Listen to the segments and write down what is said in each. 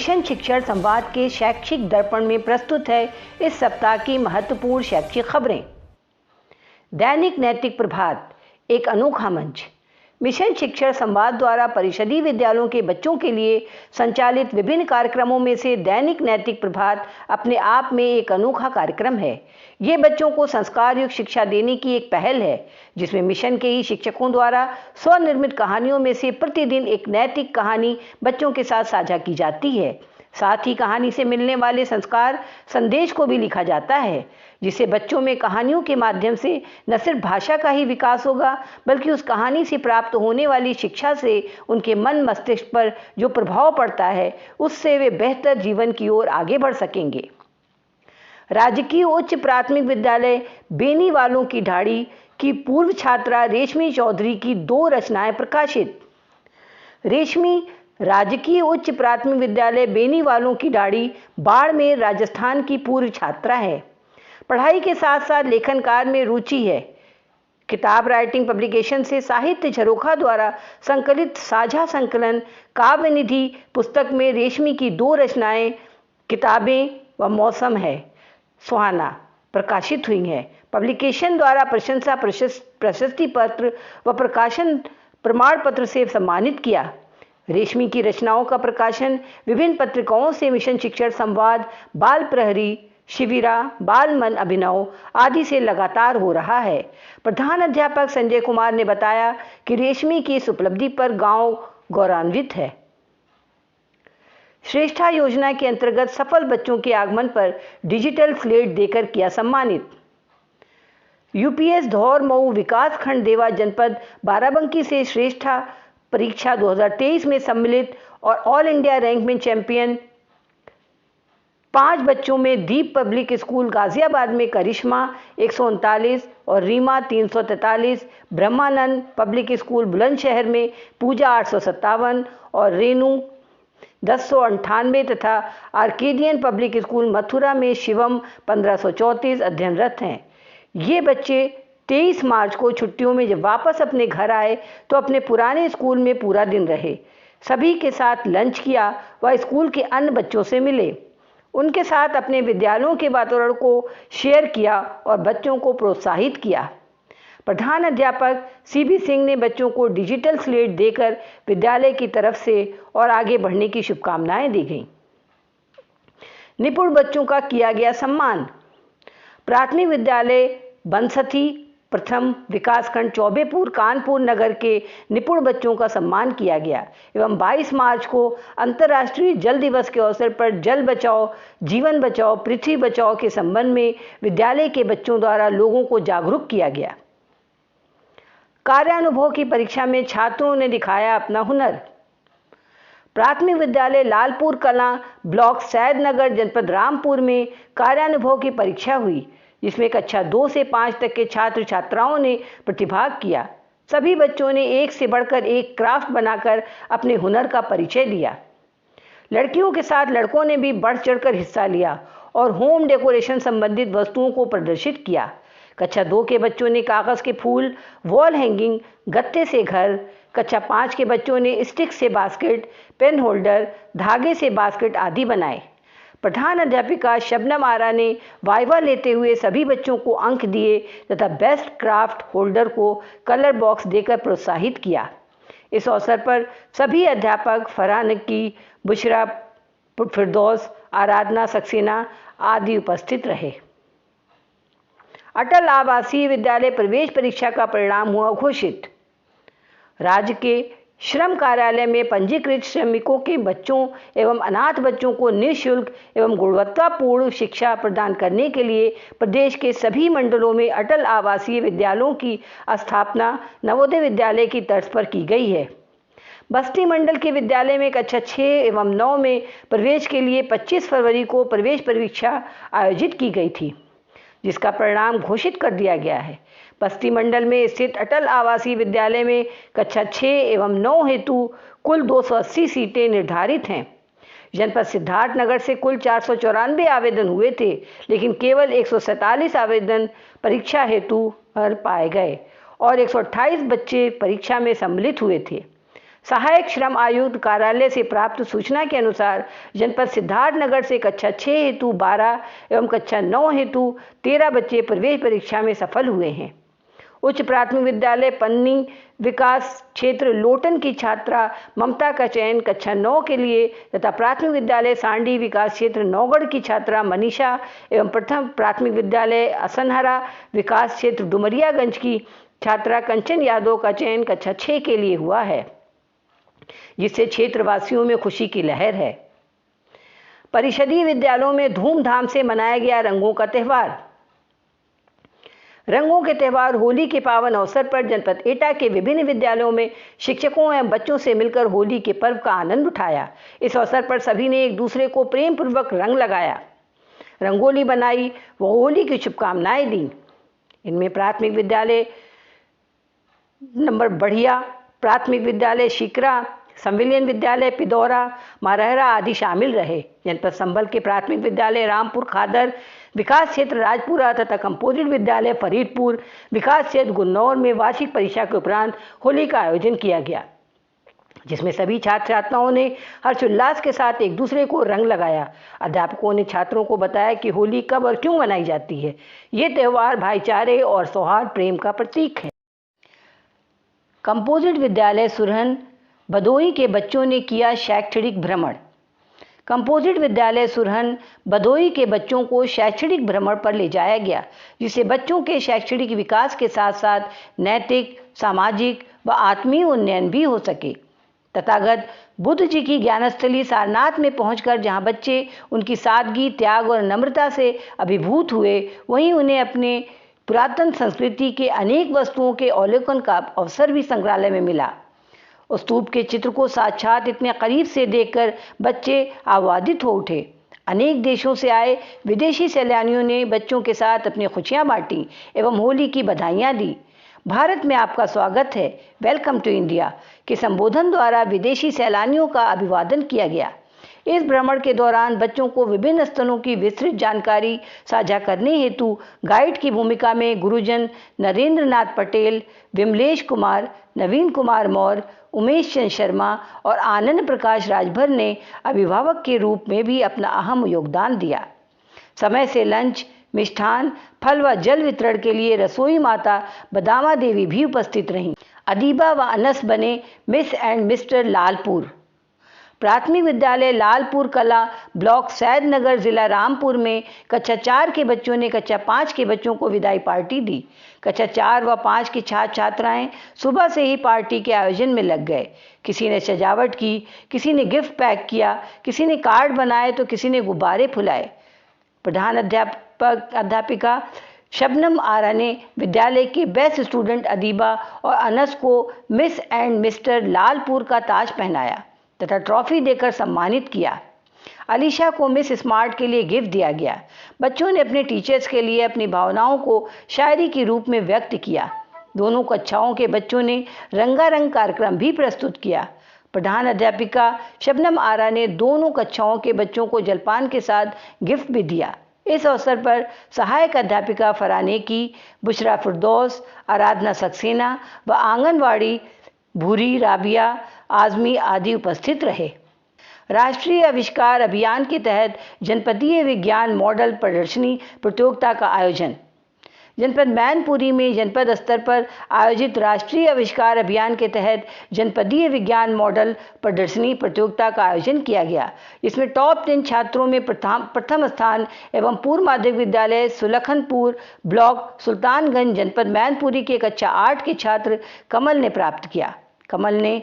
Mission शिक्षण संवाद के शैक्षिक दर्पण में प्रस्तुत है इस सप्ताह की महत्वपूर्ण शैक्षिक खबरें। दैनिक नैतिक प्रभात एक अनोखा मंच। मिशन शिक्षण संवाद द्वारा परिषदीय विद्यालयों के बच्चों के लिए संचालित विभिन्न कार्यक्रमों में से दैनिक नैतिक प्रभात अपने आप में एक अनोखा कार्यक्रम है। ये बच्चों को संस्कार युक्त शिक्षा देने की एक पहल है, जिसमें मिशन के ही शिक्षकों द्वारा स्वनिर्मित कहानियों में से प्रतिदिन एक नैतिक कहानी बच्चों के साथ साझा की जाती है। साथ ही कहानी से मिलने वाले संस्कार संदेश को भी लिखा जाता है, जिससे बच्चों में कहानियों के माध्यम से न सिर्फ भाषा का ही विकास होगा, बल्कि उस कहानी से प्राप्त होने वाली शिक्षा से उनके मन मस्तिष्क पर जो प्रभाव पड़ता है, उससे वे बेहतर जीवन की ओर आगे बढ़ सकेंगे। राजकीय उच्च प्राथमिक विद्यालय बेनीवालों की ढाड़ी की पूर्व छात्रा रेशमी चौधरी की 2 रचनाएं प्रकाशित। रेशमी राजकीय उच्च प्राथमिक विद्यालय बेनीवालों की ढाड़ी बाड़मेर राजस्थान की पूर्व छात्रा है। पढ़ाई के साथ साथ लेखन कार्य में रुचि है। किताब राइटिंग पब्लिकेशन से साहित्य झरोखा द्वारा संकलित साझा संकलन काव्य निधि पुस्तक में रेशमी की 2 रचनाएं किताबें व मौसम है सुहाना प्रकाशित हुई हैं। पब्लिकेशन द्वारा प्रशंसा प्रशस्ति पत्र व प्रकाशन प्रमाण पत्र से सम्मानित किया। रेशमी की रचनाओं का प्रकाशन विभिन्न पत्रिकाओं से मिशन शिक्षण संवाद, बाल प्रहरी, शिविरा, बाल मन अभिनव आदि से लगातार हो रहा है। प्रधान अध्यापक संजय कुमार ने बताया कि रेशमी की इस उपलब्धि पर गांव गौरवान्वित है। श्रेष्ठा योजना के अंतर्गत सफल बच्चों के आगमन पर डिजिटल स्लेट देकर किया सम्मानित। यूपीएस धौर मऊ विकास खंड देवा जनपद बाराबंकी से श्रेष्ठा परीक्षा 2023 में सम्मिलित और ऑल इंडिया रैंक में चैंपियन 5 बच्चों में दीप पब्लिक स्कूल गाजियाबाद में करिश्मा 139 और रीमा 343, ब्रह्मानंद पब्लिक स्कूल बुलंदशहर में पूजा 857 और रेनू 1098 तथा आर्केडियन पब्लिक स्कूल मथुरा में शिवम 1534 अध्ययनरत हैं। ये बच्चे 23 मार्च को छुट्टियों में जब वापस अपने घर आए तो अपने पुराने स्कूल में पूरा दिन रहे, सभी के साथ लंच किया व स्कूल के अन्य बच्चों से मिले, उनके साथ अपने विद्यालयों के वातावरण को शेयर किया और बच्चों को प्रोत्साहित किया। प्रधान अध्यापक सीबी सिंह ने बच्चों को डिजिटल स्लेट देकर विद्यालय की तरफ से और आगे बढ़ने की शुभकामनाएं दी गईं। निपुण बच्चों का किया गया सम्मान। प्राथमिक विद्यालय बंसथी प्रथम विकासखंड चौबेपुर कानपुर नगर के निपुण बच्चों का सम्मान किया गया एवं 22 मार्च को अंतर्राष्ट्रीय जल दिवस के अवसर पर जल बचाओ, जीवन बचाओ, पृथ्वी बचाओ के संबंध में विद्यालय के बच्चों द्वारा लोगों को जागरूक किया गया। कार्यानुभव की परीक्षा में छात्रों ने दिखाया अपना हुनर। प्राथमिक विद्यालय लालपुर कलां ब्लॉक सैदनगर जनपद रामपुर में कार्यानुभव की परीक्षा हुई, जिसमें कक्षा 2 से 5 तक के छात्र छात्राओं ने प्रतिभाग किया। सभी बच्चों ने एक से बढ़कर एक क्राफ्ट बनाकर अपने हुनर का परिचय दिया। लड़कियों के साथ लड़कों ने भी बढ़ चढ़कर हिस्सा लिया और होम डेकोरेशन संबंधित वस्तुओं को प्रदर्शित किया। कक्षा 2 के बच्चों ने कागज़ के फूल, वॉल हैंगिंग, गत्ते से घर, कक्षा 5 के बच्चों ने स्टिक से बास्केट, पेन होल्डर, धागे से बास्केट आदि बनाए। प्रधान अध्यापिका शबनम आरा ने वाइवा लेते हुए सभी बच्चों को अंक दिए तथा बेस्ट क्राफ्ट होल्डर को कलर बॉक्स देकर प्रोत्साहित किया। इस अवसर पर सभी अध्यापक फरहान नक्की, बुशरा फिरदौस, आराधना सक्सेना आदि उपस्थित रहे। अटल आवासीय विद्यालय प्रवेश परीक्षा का परिणाम हुआ घोषित। राज्य के श्रम कार्यालय में पंजीकृत श्रमिकों के बच्चों एवं अनाथ बच्चों को निःशुल्क एवं गुणवत्तापूर्ण शिक्षा प्रदान करने के लिए प्रदेश के सभी मंडलों में अटल आवासीय विद्यालयों की स्थापना नवोदय विद्यालय की तर्ज पर की गई है। बस्ती मंडल के विद्यालय में कक्षा 6 एवं 9 में प्रवेश के लिए 25 फरवरी को प्रवेश परीक्षा आयोजित की गई थी, जिसका परिणाम घोषित कर दिया गया है। बस्ती मंडल में स्थित अटल आवासीय विद्यालय में कक्षा 6 एवं 9 हेतु कुल 280 सीटें निर्धारित हैं। जनपद सिद्धार्थनगर से कुल 494 आवेदन हुए थे, लेकिन केवल 147 आवेदन परीक्षा हेतु पाए गए और 128 बच्चे परीक्षा में सम्मिलित हुए थे। सहायक श्रम आयुक्त कार्यालय से प्राप्त सूचना के अनुसार जनपद सिद्धार्थनगर से कक्षा 6 हेतु 12 एवं कक्षा 9 हेतु 13 बच्चे प्रवेश परीक्षा में सफल हुए हैं। उच्च प्राथमिक विद्यालय पन्नी विकास क्षेत्र लोटन की छात्रा ममता का चयन कक्षा 9 के लिए तथा प्राथमिक विद्यालय सांडी विकास क्षेत्र नौगढ़ की छात्रा मनीषा एवं प्रथम प्राथमिक विद्यालय असनहरा विकास क्षेत्र डुमरियागंज की छात्रा कंचन यादव का चयन कक्षा 6 के लिए हुआ है, जिससे क्षेत्रवासियों में खुशी की लहर है। परिषदीय विद्यालयों में धूमधाम से मनाया गया रंगों का त्यौहार। रंगों के त्यौहार होली के पावन अवसर पर जनपद एटा के विभिन्न विद्यालयों में शिक्षकों एवं बच्चों से मिलकर होली के पर्व का आनंद उठाया। इस अवसर पर सभी ने एक दूसरे को प्रेम पूर्वक रंग लगाया, रंगोली बनाई व होली की शुभकामनाएं दी। इनमें प्राथमिक विद्यालय नंबर बढ़िया, प्राथमिक विद्यालय शिकरा, संविलियन विद्यालय पिदौरा, मारहरा आदि शामिल रहे। जनपद संभल के प्राथमिक विद्यालय रामपुर खादर विकास क्षेत्र राजपुरा तथा कंपोजिट विद्यालय फरीदपुर विकास क्षेत्र गुन्नौर में वार्षिक परीक्षा के उपरांत होली का आयोजन किया गया, जिसमें सभी छात्र छात्राओं ने हर्षोल्लास के साथ एक दूसरे को रंग लगाया। अध्यापकों ने छात्रों को बताया कि होली कब और क्यों मनाई जाती है। ये त्यौहार भाईचारे और सौहार्द प्रेम का प्रतीक है। कंपोजिट विद्यालय सुरहन भदोही के बच्चों ने किया शैक्षणिक भ्रमण। कंपोजिट विद्यालय सुरहन भदोही के बच्चों को शैक्षणिक भ्रमण पर ले जाया गया, जिससे बच्चों के शैक्षणिक विकास के साथ साथ नैतिक, सामाजिक व आत्मीय उन्नयन भी हो सके। तथागत बुद्ध जी की ज्ञानस्थली सारनाथ में पहुंचकर जहां बच्चे उनकी सादगी, त्याग और नम्रता से अभिभूत हुए, वहीं उन्हें अपने पुरातन संस्कृति के अनेक वस्तुओं के अवलोकन का अवसर भी संग्रहालय में मिला। उस स्तूप के चित्र को साक्षात इतने करीब से देखकर बच्चे आह्लादित हो उठे। अनेक देशों से आए विदेशी सैलानियों ने बच्चों के साथ अपनी खुशियां बांटी एवं होली की बधाइयां दी। भारत में आपका स्वागत है, वेलकम टू इंडिया के संबोधन द्वारा विदेशी सैलानियों का अभिवादन किया गया। इस भ्रमण के दौरान बच्चों को विभिन्न स्थलों की विस्तृत जानकारी साझा करने हेतु गाइड की भूमिका में गुरुजन नरेंद्र नाथ पटेल, विमलेश कुमार, नवीन कुमार मौर्य, उमेश चंद शर्मा और आनंद प्रकाश राजभर ने अभिभावक के रूप में भी अपना अहम योगदान दिया। समय से लंच, मिष्ठान, फल व जल वितरण के लिए रसोई माता बदामा देवी भी उपस्थित रहीं। अदीबा व अनस बने मिस एंड मिस्टर लालपुर। प्राथमिक विद्यालय लालपुर कला ब्लॉक सैदनगर जिला रामपुर में कक्षा 4 के बच्चों ने कक्षा 5 के बच्चों को विदाई पार्टी दी। कक्षा 4 व 5 की छात्र छात्राएं सुबह से ही पार्टी के आयोजन में लग गए। किसी ने सजावट की, किसी ने गिफ्ट पैक किया, किसी ने कार्ड बनाए तो किसी ने गुब्बारे फुलाए। प्रधान अध्यापिका शबनम आरा ने विद्यालय के बेस्ट स्टूडेंट अदीबा और अनस को मिस एंड मिस्टर लालपुर का ताज पहनाया तथा ट्रॉफी देकर सम्मानित किया। अलीशा को मिस स्मार्ट के लिए गिफ्ट दिया गया। बच्चों ने अपने टीचर्स के लिए अपनी भावनाओं को शायरी के रूप में व्यक्त किया। दोनों कक्षाओं के बच्चों ने रंगारंग कार्यक्रम भी प्रस्तुत किया। प्रधान अध्यापिका शबनम आरा ने दोनों कक्षाओं के बच्चों को जलपान के साथ गिफ्ट भी दिया। इस अवसर पर सहायक अध्यापिका फरानेकी, बुशरा फिरदौस, आराधना सक्सेना व आंगनवाड़ी भूरी, राबिया, आजमी आदि उपस्थित रहे। राष्ट्रीय आविष्कार अभियान के तहत जनपदीय विज्ञान मॉडल प्रदर्शनी प्रतियोगिता का आयोजन। जनपद मैनपुरी में जनपद स्तर पर आयोजित राष्ट्रीय आविष्कार अभियान के तहत जनपदीय विज्ञान मॉडल प्रदर्शनी प्रतियोगिता का आयोजन किया गया, जिसमें टॉप 10 छात्रों में प्रथम स्थान एवं पूर्व माध्यमिक विद्यालय सुलखनपुर ब्लॉक सुल्तानगंज जनपद मैनपुरी के कक्षा 8 के छात्र कमल ने प्राप्त किया। कमल ने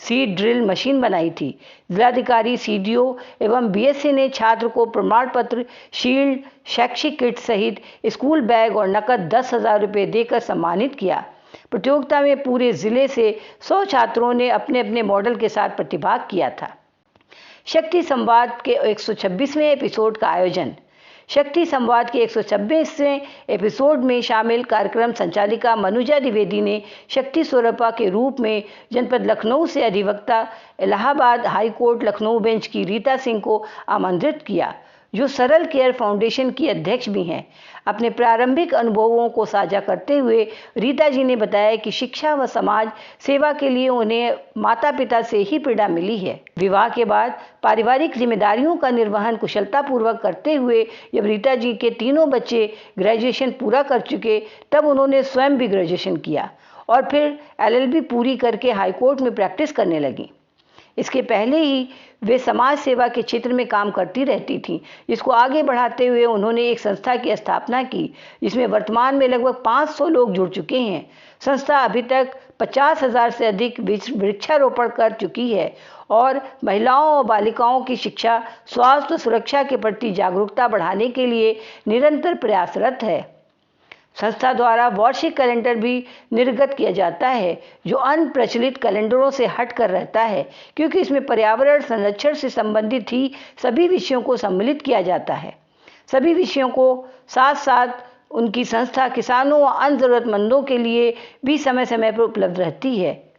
सीड ड्रिल मशीन बनाई थी। जिलाधिकारी सीडीओ एवं बीएससी ने छात्र को प्रमाण पत्र, शील्ड, शैक्षिक किट सहित स्कूल बैग और नकद 10,000 रुपये देकर सम्मानित किया। प्रतियोगिता में पूरे जिले से 100 छात्रों ने अपने अपने मॉडल के साथ प्रतिभाग किया था। शक्ति संवाद के 126वें एपिसोड का आयोजन। शक्ति संवाद के 126वें एपिसोड में शामिल कार्यक्रम संचालिका मनुजा द्विवेदी ने शक्ति स्वरूपा के रूप में जनपद लखनऊ से अधिवक्ता Allahabad high court Lucknow bench की रीता सिंह को आमंत्रित किया। जो सरल केयर फाउंडेशन की अध्यक्ष भी हैं। अपने प्रारंभिक अनुभवों को साझा करते हुए रीता जी ने बताया कि शिक्षा व समाज सेवा के लिए उन्हें माता पिता से ही प्रेरणा मिली है। विवाह के बाद पारिवारिक जिम्मेदारियों का निर्वहन कुशलतापूर्वक करते हुए जब रीता जी के तीनों बच्चे ग्रेजुएशन पूरा कर चुके, तब उन्होंने स्वयं भी ग्रेजुएशन किया और फिर LLB पूरी करके हाईकोर्ट में प्रैक्टिस करने लगी। इसके पहले ही वे समाज सेवा के क्षेत्र में काम करती रहती थीं, जिसको आगे बढ़ाते हुए उन्होंने एक संस्था की स्थापना की, जिसमें वर्तमान में लगभग 500 लोग जुड़ चुके हैं। संस्था अभी तक 50,000 से अधिक वृक्षारोपण कर चुकी है और महिलाओं और बालिकाओं की शिक्षा, स्वास्थ्य और सुरक्षा के प्रति जागरूकता बढ़ाने के लिए निरंतर प्रयासरत है। संस्था द्वारा वार्षिक कैलेंडर भी निर्गत किया जाता है, जो अन्य प्रचलित कैलेंडरों से हटकर रहता है, क्योंकि इसमें पर्यावरण संरक्षण से संबंधित ही सभी विषयों को सम्मिलित किया जाता है। सभी विषयों को साथ साथ उनकी संस्था किसानों व अन्य जरूरतमंदों के लिए भी समय समय पर उपलब्ध रहती है।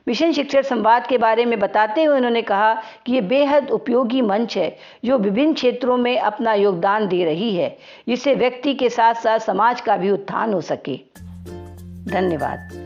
मिशन शिक्षण संवाद के बारे में बताते हुए उन्होंने कहा कि ये बेहद उपयोगी मंच है, जो विभिन्न क्षेत्रों में अपना योगदान दे रही है, जिससे व्यक्ति के साथ साथ समाज का भी उत्थान हो सके। धन्यवाद।